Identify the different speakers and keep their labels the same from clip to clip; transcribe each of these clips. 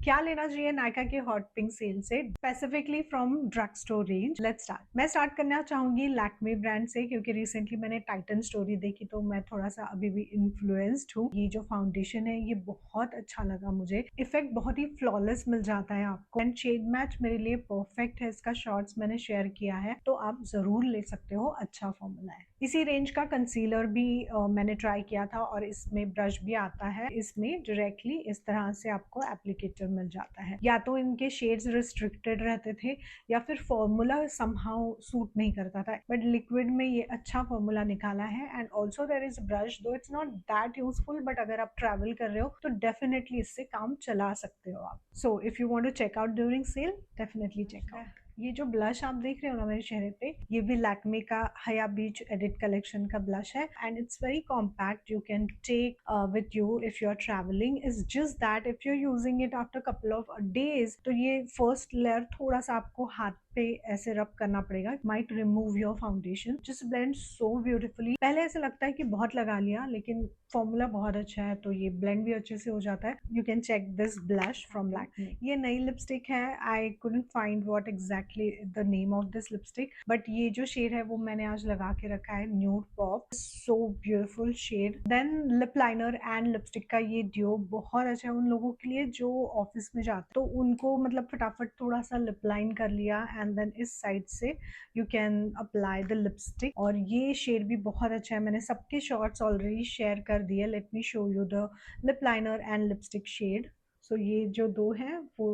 Speaker 1: क्या लेना चाहिए नायका के हॉट पिंक सेल से, specifically from drug store range. Let's start. मैं स्टार्ट करना चाहूंगी लैक्मे ब्रांड से, क्योंकि रिसेंटली मैंने टाइटन स्टोरी देखी तो मैं थोड़ा सा अभी भी इन्फ्लुएंस्ड हूँ। ये जो फाउंडेशन है ये बहुत अच्छा लगा मुझे, इफेक्ट बहुत ही फ्लॉलेस मिल जाता है आपको एंड शेड मैच मेरे लिए परफेक्ट है। इसका शॉर्ट्स मैंने शेयर किया है तो आप जरूर ले सकते हो, अच्छा फॉर्मूला है। इसी रेंज का कंसीलर भी मैंने ट्राई किया था और इसमें ब्रश भी आता है। इसमें डायरेक्टली इस तरह से आपको एप्लीकेटर मिल जाता है। या तो इनके शेड्स रिस्ट्रिक्टेड रहते थे या फिर फॉर्मूला समहाउ सूट नहीं करता था, बट लिक्विड में ये अच्छा फॉर्मूला निकाला है। And also there is brush, though it's not that useful, but अगर आप ट्रैवल कर रहे हो तो डेफिनेटली इससे काम चला सकते हो आप। So if you want to check out during sale, definitely check out. ये जो ब्लश आप देख रहे हो ना मेरे चेहरे पे, ये भी लैक्मे का हया बीच एडिट कलेक्शन का ब्लश है and it's very compact. You can take with you if you are travelling. It's just that if you are using it after couple of days तो ये फर्स्ट लेयर थोड़ा सा आपको हाथ पे ऐसे रब करना पड़ेगा, might remove your foundation. Just blend so beautifully. पहले ऐसे लगता है कि बहुत लगा लिया, लेकिन फॉर्मूला बहुत अच्छा है तो ये ब्लेंड भी अच्छे से हो जाता है। You can check this blush from Lakme. ये नई लिपस्टिक है, I couldn't find what exactly the name of this lipstick, but ये जो शेड है वो मैंने आज लगा के रखा है, nude pop. So beautiful shade. Then lip liner and lipstick का ये ड्यू बहुत अच्छा है उन लोगों के लिए जो ऑफिस में जाते तो उनको मतलब फटाफट थोड़ा सा लिप लाइन कर लिया एंड देन इस साइड से you can apply the lipstick. और ये शेड भी बहुत अच्छा है, मैंने सबके शॉर्ट्स ऑलरेडी शेयर कर दिए। Let me show you the lip liner and lipstick shade. So ये जो दो है वो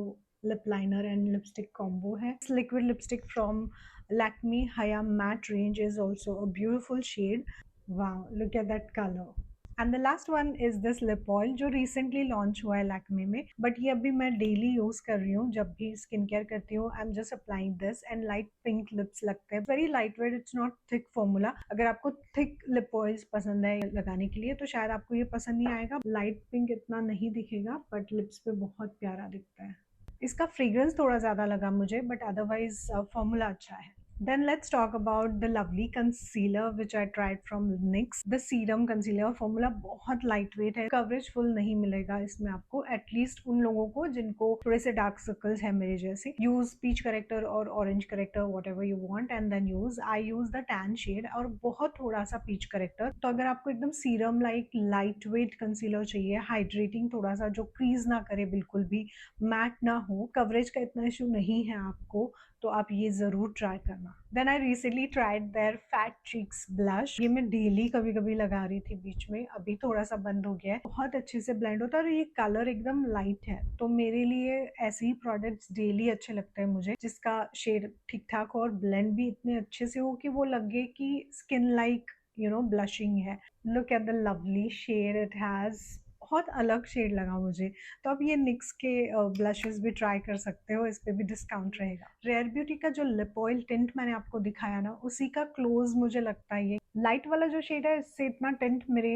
Speaker 1: lip liner and lipstick combo है। लिक्विड लिपस्टिक फ्रॉम लैक्मे हया matte range is also a beautiful shade. Wow, look at that colour. And the last one is this lip oil जो recently launch हुआ है लैक्मे में, but ये अभी मैं daily use कर रही हूँ। जब भी स्किन केयर करती हूँ I am just applying this and light pink lips लगते हैं, very light weight, it's not thick formula. अगर आपको थिक लिप ऑयल्स पसंद है लगाने के लिए तो शायद आपको ये पसंद नहीं आएगा। लाइट पिंक इतना नहीं दिखेगा बट लिप्स पे बहुत प्यारा दिखता है। इसका फ्रेग्रेंस थोड़ा ज्यादा लगा मुझे, बट अदरवाइज फॉर्मूला अच्छा है। Then let's talk about the lovely concealer which I tried from NYX. The Serum Concealer formula बहुत lightweight है, कवरेज फुल नहीं मिलेगा इसमें आपको, एटलीस्ट उन लोगों को जिनको थोड़े से डार्क सर्कल्स है मेरे जैसे। यूज पीच करेक्टर और orange corrector whatever you want and then use. I use the tan shade और बहुत थोड़ा सा पीच करेक्टर। तो अगर आपको एकदम serum like light weight concealer चाहिए, हाइड्रेटिंग थोड़ा सा, जो क्रीज ना करे बिल्कुल भी, मैट ना हो, कवरेज का इतना इशू नहीं है आपको, तो आप ये जरूर ट्राई करना। Then I recently tried their fat cheeks blush. ये मैं डेली कभी कभी लगा रही थी बीच में, अभी थोड़ा सा बंद हो गया है। बहुत अच्छे से ब्लेंड होता है और ये कलर एकदम लाइट है, तो मेरे लिए ऐसे ही प्रोडक्ट्स डेली अच्छे लगते हैं मुझे, जिसका शेड ठीक ठाक हो और ब्लेंड भी इतने अच्छे से हो कि वो लगे कि स्किन लाइक ब्लशिंग है। Look at the lovely shade it has, बहुत अलग शेड लगा मुझे। तो आप ये निक्स के ब्लशेस भी ट्राई कर सकते हो, इस पे भी डिस्काउंट रहेगा। रेयर ब्यूटी का जो लिप ऑयल टिंट मैंने आपको दिखाया ना, उसी का क्लोज मुझे लगता है ये लाइट वाला जो शेड है, इससे इतना टिंट मेरे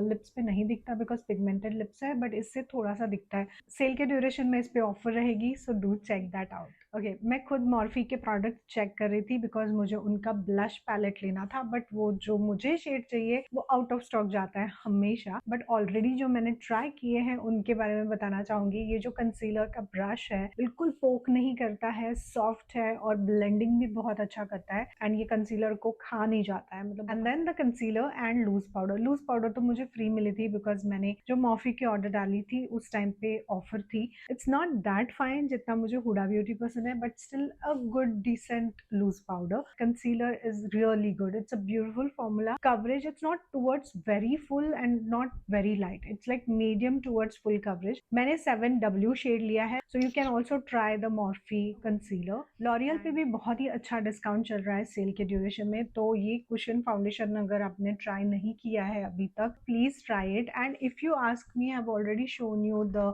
Speaker 1: लिप्स पे नहीं दिखता बिकॉज पिगमेंटेड लिप्स है, बट इससे थोड़ा सा दिखता है। सेल के ड्यूरेशन में इस पे ऑफर रहेगी, so do check that out. Okay, मैं खुद मॉर्फी के प्रोडक्ट चेक कर रही थी बिकॉज मुझे उनका ब्लश पैलेट लेना था, बट वो जो मुझे शेड चाहिए वो आउट ऑफ स्टॉक जाता है हमेशा। बट ऑलरेडी जो मैंने ट्राई किए हैं उनके बारे में बताना चाहूंगी। ये जो कंसीलर का ब्रश है बिल्कुल पोक नहीं करता है, सॉफ्ट है और ब्लेंडिंग भी बहुत अच्छा करता है एंड ये कंसीलर को खा नहीं जाता है मतलब। And then the concealer and loose powder. Loose powder तो मुझे फ्री मिली थी बिकॉज मैंने जो मॉर्फी की ऑर्डर डाली थी उस टाइम पे ऑफर थी। इट्स नॉट दैट फाइन जितना मुझे हुडा ब्यूटी पसंद है, but still a good decent loose powder. Concealer is really good, it's a beautiful formula. Coverage it's not towards very full and not very light, it's like medium towards full coverage. मैंने 7W shade लिया है, so you can also try the Morphe concealer. L'Oreal पे भी बहुत ही अच्छा discount चल रहा है सेल के ड्यूरेशन में, तो ये कुशन फाउंडेशन अगर आपने ट्राई नहीं किया है अभी तक, please try it. And if you ask me, I have already shown you the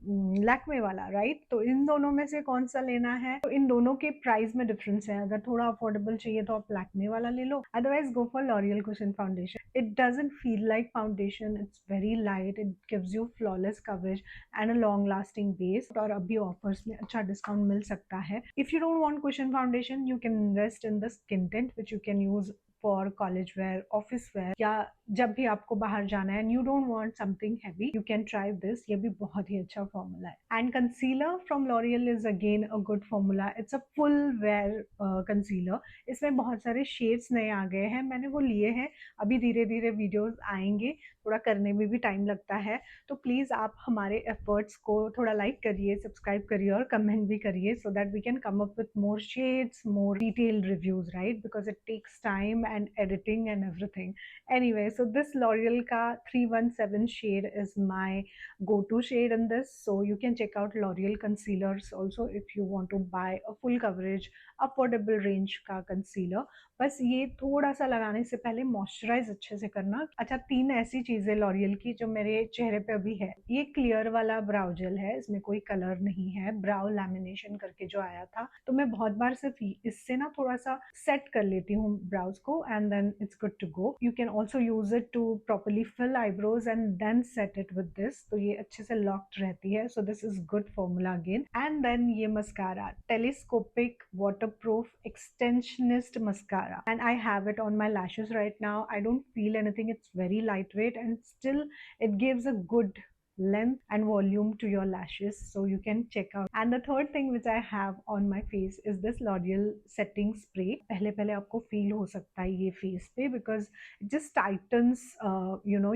Speaker 1: Lakme वाला, राइट? तो इन दोनों में से कौन सा लेना है? तो इन दोनों के प्राइस में डिफरेंस है, अगर थोड़ा अफोर्डेबल चाहिए तो आप लैक्मे वाला ले लो, otherwise go for L'Oreal cushion foundation. It doesn't feel like foundation, it's very light, it gives you flawless coverage and a long lasting base. और अभी ऑफर्स में अच्छा डिस्काउंट मिल सकता है। If you don't want cushion foundation, you can invest in the skin tint which you can use for college wear, office wear, या जब भी आपको बाहर जाना है and you don't want something heavy, you can try this. ये भी बहुत ही अच्छा फॉर्मूला है। And concealer from L'Oreal is again a good formula. It's a full wear concealer. इसमें बहुत सारे शेड्स नए आ गए हैं, मैंने वो लिए हैं। अभी धीरे धीरे वीडियोस आएंगे, थोड़ा करने में भी टाइम लगता है, तो प्लीज़ आप हमारे एफर्ट्स को थोड़ा लाइक करिए, सब्सक्राइब करिए और कमेंट भी करिए, so that we can come up with more shades, more detailed reviews, right? Because it takes time and editing and everything. Anyway, so this L'Oreal ka 317 shade is my go-to shade in this. So you can check out L'Oreal concealers also if you want to buy a full coverage, affordable range का concealer. बस ये थोड़ा सा लगाने से पहले moisturise अच्छे से करना। अच्छा, 3 ऐसी चीजें लॉरियल की जो मेरे चेहरे पे अभी है। ये क्लियर वाला ब्राउ जेल है, इसमें कोई कलर नहीं है, ब्राउ लैमिनेशन करके जो आया था, तो मैं बहुत बार सिर्फ इससे ना थोड़ा सा सेट कर लेती हूँ ब्राउज को and then it's good to go. You can also use it to properly fill eyebrows and then set it with this, तो ये अच्छे से लॉक्ड रहती है। So this is good formula again. And then ये mascara, telescopic waterproof extensionist mascara, and I have it on my lashes right now. I don't feel anything, it's very lightweight and still it gives a good length and volume to your lashes, so you can check out. And the third thing which I have on my face is this L'Oreal setting spray. पहले पहले आपको feel हो सकता है ये face पे, because it just tightens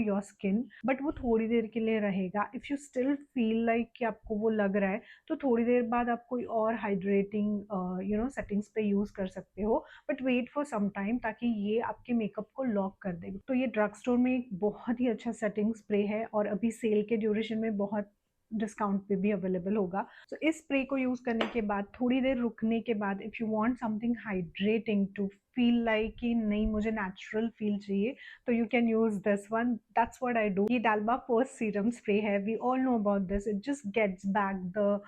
Speaker 1: your skin, but वो थोड़ी देर के लिए रहेगा। if you still feel like कि आपको वो लग रहा है, तो थोड़ी देर बाद आप कोई और हाइड्रेटिंग सेटिंग स्प्रे यूज कर सकते हो, but wait for some time, ताकि ये आपके मेकअप को लॉक कर दे। तो ये ड्रग स्टोर में एक बहुत ही अच्छा सेटिंग स्प्रे है और अभी सेल के ड्यूरेशन में बहुत डिस्काउंट पे भी अवेलेबल होगा। सो इस स्प्रे को यूज करने के बाद थोड़ी देर रुकने के बाद, if you want something hydrating to feel like कि नहीं मुझे नेचुरल फील चाहिए, तो you can use this one. That's what I do. ये डालबा फर्स्ट सीरम स्प्रे है, we all know about this. It just gets back the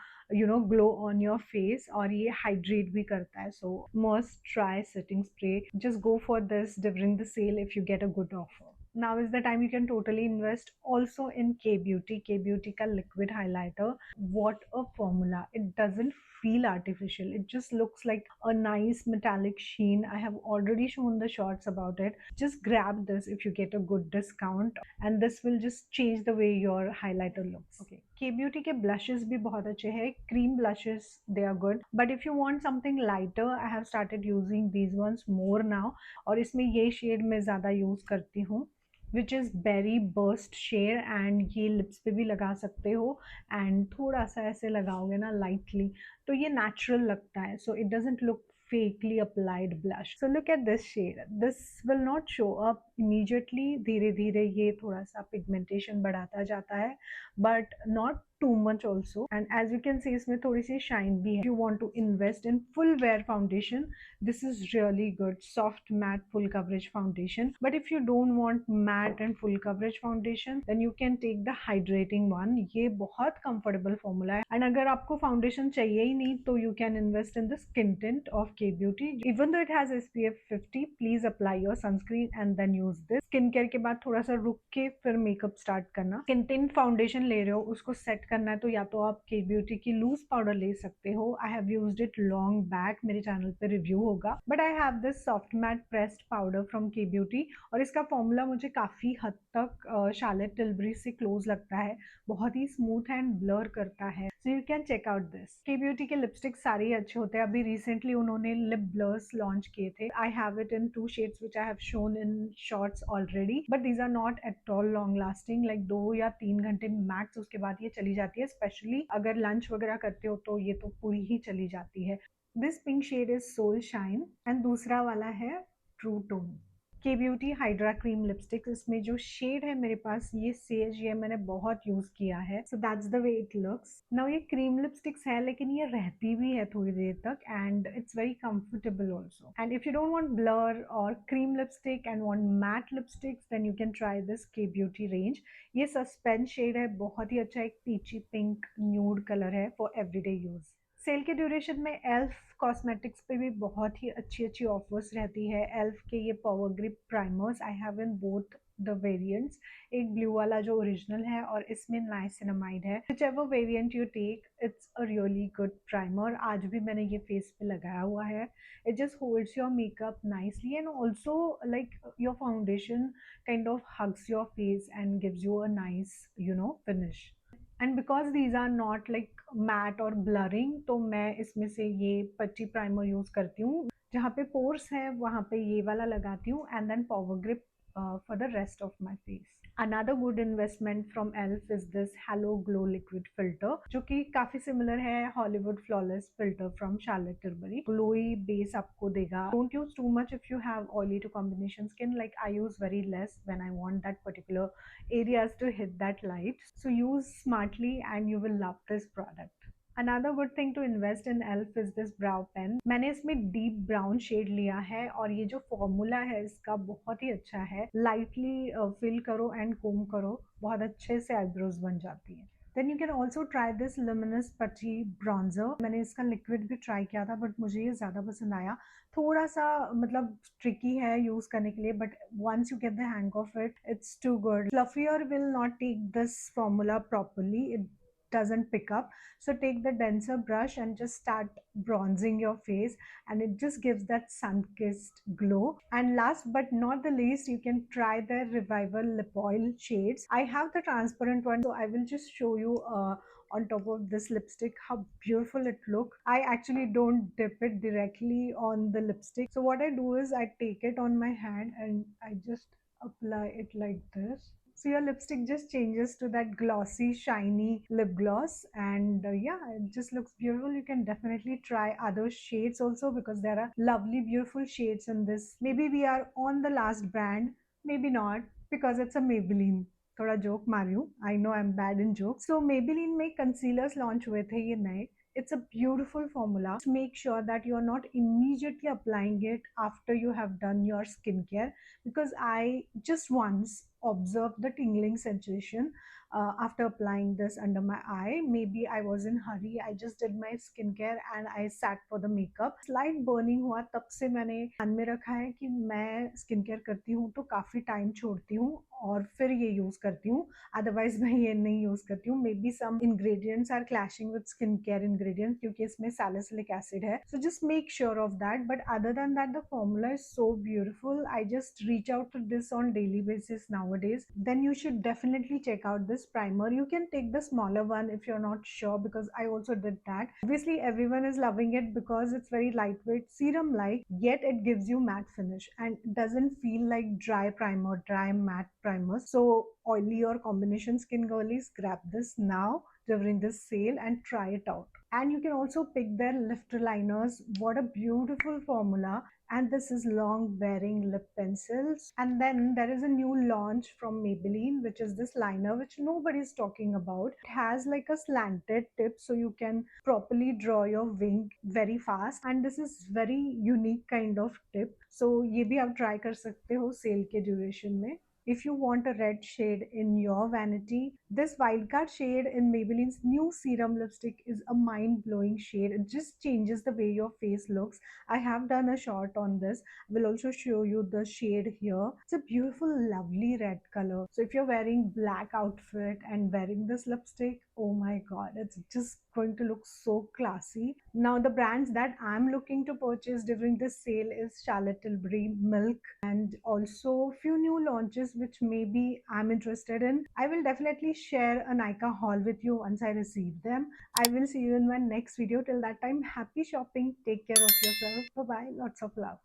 Speaker 1: glow on your face और ये hydrate भी करता है। So must try setting spray, just go for this during the sale if you get a good offer. Now is the time you can totally invest also in K Beauty. K Beauty ka liquid highlighter, what a formula. It doesn't feel artificial, it just looks like a nice metallic sheen. I have already shown the shots about it. Just grab this if you get a good discount, and this will just change the way your highlighter looks. Okay, K Beauty के blushes भी बहुत अच्छे हैं, cream blushes, they are good, but if you want something lighter, I have started using these ones more now, और इसमें ये shade मैं ज़्यादा use करती हूँ, which is berry burst share, and ये लिप्स पे भी लगा सकते हो, एंड थोड़ा सा ऐसे लगाओगे ना लाइटली, तो ये नेचुरल लगता है। So it doesn't look fakely applied blush. So look at this shade. This will not show up immediately. धीरे धीरे ये थोड़ा सा pigmentation बढ़ाता जाता है, but not too much also. And as you can see, इसमें थोड़ी सी shine भी है. If you want to invest in full wear foundation, this is really good. Soft matte full coverage foundation. But if you don't want matte and full coverage foundation, then you can take the hydrating one. ये बहुत comfortable formula है. And अगर आपको foundation चाहिए ही नहीं, तो you can invest in the skin tint of K Beauty. Even though it has SPF 50, please apply your sunscreen and then use this. Skin care के बाद थोड़ा सा रुक के फिर मेकअप स्टार्ट करना। स्किन टिंट फाउंडेशन ले रहे हो, उसको सेट करना है, तो या तो आप K Beauty की लूज पाउडर ले सकते हो। I have used it long back, मेरे चैनल पे रिव्यू होगा, but I have this soft matte pressed powder from K Beauty, और इसका फॉर्मूला मुझे काफी हद तक शार्लेट टिलबरी से क्लोज लगता है, बहुत ही स्मूथ एंड ब्लर करता है। So you can check out this. K Beauty के लिपस्टिक सारे अच्छे होते हैं। अभी रिसेंटली उन्होंने लिप ब्लर्स लॉन्च किए थे। I have it in 2 shades which I have shown in shorts already, but these are not at all long lasting, like 2 या 3 घंटे मैक्स, उसके बाद ये चली जाती है। स्पेशली अगर लंच वगैरह करते हो तो ये तो पूरी ही चली जाती है। This pink shade is soul shine, and दूसरा वाला है true tone. K Beauty hydra cream lipstick, इसमें जो शेड है मेरे पास ये सेज, ये मैंने बहुत यूज किया है। So that's the way it looks now. ये क्रीम लिपस्टिक्स है, लेकिन ये रहती भी है थोड़ी देर तक, and it's very comfortable also. And if you don't want blur और cream lipstick and want matte lipsticks, then you can try this K Beauty range. ये सस्पेंस शेड है, बहुत ही अच्छा एक पीची पिंक न्यूड कलर है for everyday use. Sale के duration में एल्फ कॉस्मेटिक्स पे भी बहुत ही अच्छी ऑफर्स रहती है। एल्फ के ये power grip primers I have in both the variants, एक ब्लू वाला जो ओरिजिनल है और इसमें नाइसिनामाइड है। Whichever variant you take, it's a really good primer. आज भी मैंने ये फेस पे लगाया हुआ है। It just holds your makeup nicely, and also like your foundation kind of hugs your face and gives you a nice, finish. And because these are not like matte or blurring, तो मैं इसमें से ये पट्टी primer use करती हूँ। जहाँ पे पोर्स है वहाँ पे ये वाला लगाती हूँ, and then power grip for the rest of my face. Another good investment from ELF is this Hello Glow Liquid Filter, जो कि काफी सिमिलर है Hollywood Flawless Filter from Charlotte Tilbury. Glowy base आपको देगा. Don't use too much if you have oily to combination skin. Like I use very less when I want that particular areas to hit that light. So use smartly and you will love this product. Another good thing to invest in ELF is this brow pen. मैंने इसमें deep brown shade लिया है और ये जो formula है इसका बहुत ही अच्छा है। लाइटली फिल करो एंड कोम करो, बहुत अच्छे से आईब्रोज बन जाती है। Then you can also try this luminous putty bronzer. मैंने इसका लिक्विड भी ट्राई किया था बट मुझे ये ज़्यादा पसंद आया। थोड़ा सा मतलब ट्रिकी है यूज़ करने के लिए, but once you get the hang of it, it's too good. Fluffier will not take this formula properly, it doesn't pick up. So take the denser brush and just start bronzing your face, and it just gives that sun-kissed glow. And last but not the least, you can try the Revival Lip Oil shades. I have the transparent one, so I will just show you on top of this lipstick how beautiful it looks. I actually don't dip it directly on the lipstick. So what I do is I take it on my hand and I just apply it like this. So your lipstick just changes to that glossy, shiny lip gloss, and yeah, it just looks beautiful. You can definitely try other shades also because there are lovely, beautiful shades in this. Maybe we are on the last brand, maybe not, because it's a Maybelline. थोड़ा joke मारी हूँ, I know I am bad in joke. So Maybelline में concealers launch हुए थे ये नए। It's a beautiful formula. Just make sure that you are not immediately applying it after you have done your skincare, because I just once observed the tingling sensation after applying this under my eye. Maybe I was in hurry, I just did my skincare and I sat for the makeup. Slight burning हुआ, तब से मैंने ध्यान में रखा है कि मैं स्किन केयर करती हूँ तो काफ़ी टाइम छोड़ती हूँ और फिर ये यूज़ करती हूँ, अदरवाइज मैं ये नहीं यूज़ करती हूँ। May be some ingredients are clashing with skin care ingredients क्योंकि इसमें सैलिसिलिक एसिड है, so just make sure of that. But other than that the formula is so beautiful, I just reach out to this on daily basis nowadays. Then you should definitely check out this primer. You can take the smaller one if you're not sure, because I also did that. Obviously everyone is loving it because it's very lightweight, serum like, yet it gives you matte finish and doesn't feel like dry primer, dry matte primers. So oily or combination skin girlies, grab this now during this sale and try it out. And you can also pick their lift liners. What a beautiful formula. And this is long wearing lip pencils. And then there is a new launch from Maybelline, which is this liner which nobody's talking about. It has like a slanted tip so you can properly draw your wing very fast, and this is very unique kind of tip. So ये भी आप try कर सकते हो sale के duration में. If you want a red shade in your vanity, this Wildcard shade in Maybelline's new serum lipstick is a mind-blowing shade. It just changes the way your face looks. I have done a short on this. I will also show you the shade here. It's a beautiful, lovely red color. So if you're wearing black outfit and wearing this lipstick, oh my god, it's just going to look so classy. Now the brands that I'm looking to purchase during this sale is Charlotte Tilbury, Milk, and also few new launches which maybe I'm interested in. I will definitely share a Nykaa haul with you once I receive them. I will see you in my next video. Till that time, happy shopping. Take care of yourself. Bye bye. Lots of love.